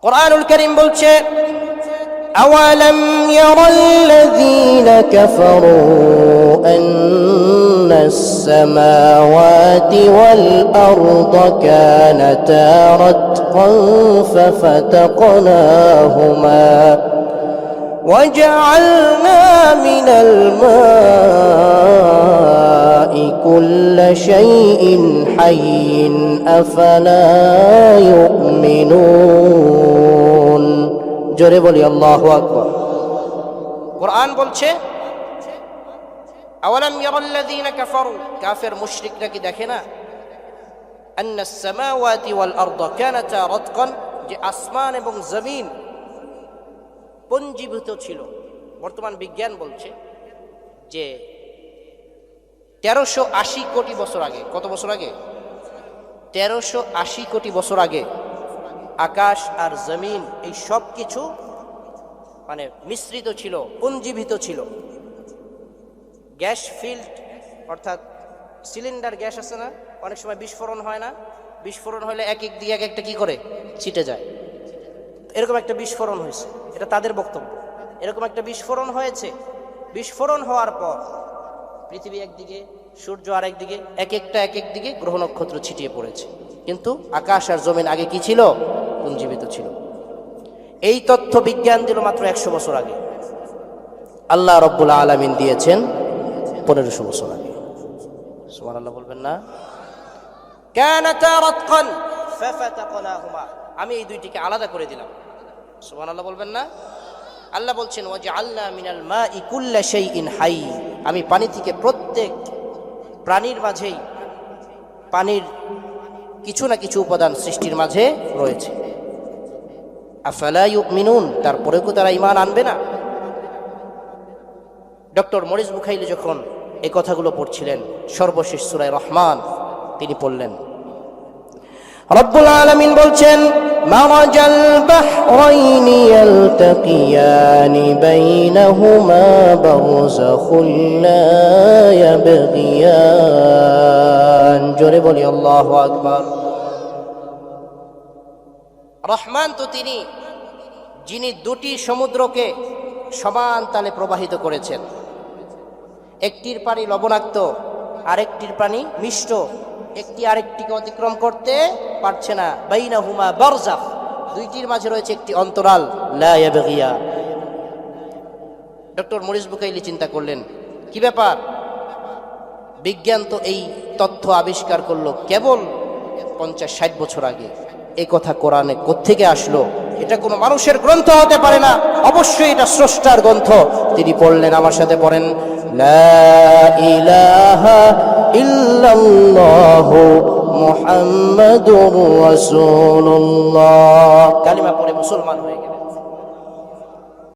কুরআনুল কারীম বলছে আওয়ালাম ইয়ারাল্লাযীনা কাফারু আন্নাস সামাওয়াতি ওয়াল আরদা কানাতা রাতকান ফাফাতাকনাহুমা وجعلنا من الماء كل شيء حي أفلا يؤمنون জোরে বলি আল্লাহু আকবার। কুরআন বলছে আওয়ালাম ইয়ারাল্লাযীনা কাফারু, কাফের মুশরিকরা কি দেখে না আন্নাস সামাওয়াতি ওয়াল আরদা কানাতা রাতকান, যে আসমান এবং জমিন পঞ্জীভূত ছিল। বর্তমান বিজ্ঞান বলছে যে 1380 কোটি বছর আগে, কত বছর আগে? 1380 কোটি বছর আগে আকাশ আর জমিন এই সব কিছু মানে মিশ্রিত ছিল, পঞ্জীভূত ছিল। গ্যাস ফিল্ড অর্থাৎ সিলিন্ডার গ্যাস আছে না, অনেক সময় বিস্ফোরণ হয় না, বিস্ফোরণ হলে এক এক দিকে এক একটা কি করে ছিটে যায়। এরকম একটা বিস্ফোরণ হয়েছে, এটা তাদের বক্তব্য। এরকম একটা বিস্ফোরণ হয়েছে, বিস্ফোরণ হওয়ার পর পৃথিবী একদিকে, সূর্য আর একদিকে, এক এক দিকে গ্রহ নক্ষত্র ছিটিয়ে পড়েছে। কিন্তু আকাশ আর জমিন আগে কি ছিল? পুঞ্জীবিত ছিল। এই তথ্য বিজ্ঞান দিল মাত্র 100 বছর আগে। আল্লাহ রব্বুল আলামিন দিয়েছেন 1500 বছর আগে। সুবহানাল্লাহ বলবেন না? কানাতা রাতকান ফাফাতাকনাহুমা, আমি এই দুইটিকে আলাদা করে দিলাম। সুবহানাল্লাহ বলবেন না? আল্লাহ বলছেন ওয়াজআলনা মিনাল মাই কুল্লা শাইইন হাই, আমি পানি থেকে প্রত্যেক প্রাণীর মাঝেই পানির কিছু না কিছু উপাদান সৃষ্টির মাঝে রয়েছে। আফালা ইউমিনুন, তারপরেও কি তারা ঈমান আনবে না? ডক্টর মরিস বুখাইলি যখন এই কথাগুলো পড়ছিলেন, সর্বশেষ সূরা রহমান তিনি পড়লেন, রব্বুল আলামিন বলছেন মারাজাল বাহরাইনি ইয়ালতাকিয়ানি বাইনাহুমা বারযাখুন লা ইয়াবগিয়ান। জোরে বলি আল্লাহু আকবার। রহমান তো তিনি যিনি দুটি সমুদ্রকে সমান তালে প্রবাহিত করেছেন। একটির পানি লবণাক্ত, আরেকটির পানি মিষ্ট, একটি আরেকটিকে অতিক্রম করতে পারছে না। বাইনাহুমা বারযাখ, দুইটির মাঝে রয়েছে একটি অন্তরাল, লা ইয়াবগিয়া। ডক্টর মরিস বুখাইলি চিন্তা করলেন, কি ব্যাপার, বিজ্ঞান তো এই তথ্য আবিষ্কার করলো কেবল 50-60 বছর আগে, এই কথা কোরআনে কোত্থেকে আসলো? এটা কোনো মানুষের গ্রন্থ হতে পারে না, অবশ্যই এটা স্রষ্টার গ্রন্থ। তিনি পড়লেন, আমার সাথে পড়েন, লা ইলাহা ইল্লাল্লাহু মুহাম্মাদুর রাসূলুল্লাহ। কালিমা পড়ে মুসলমান হয়ে গেল।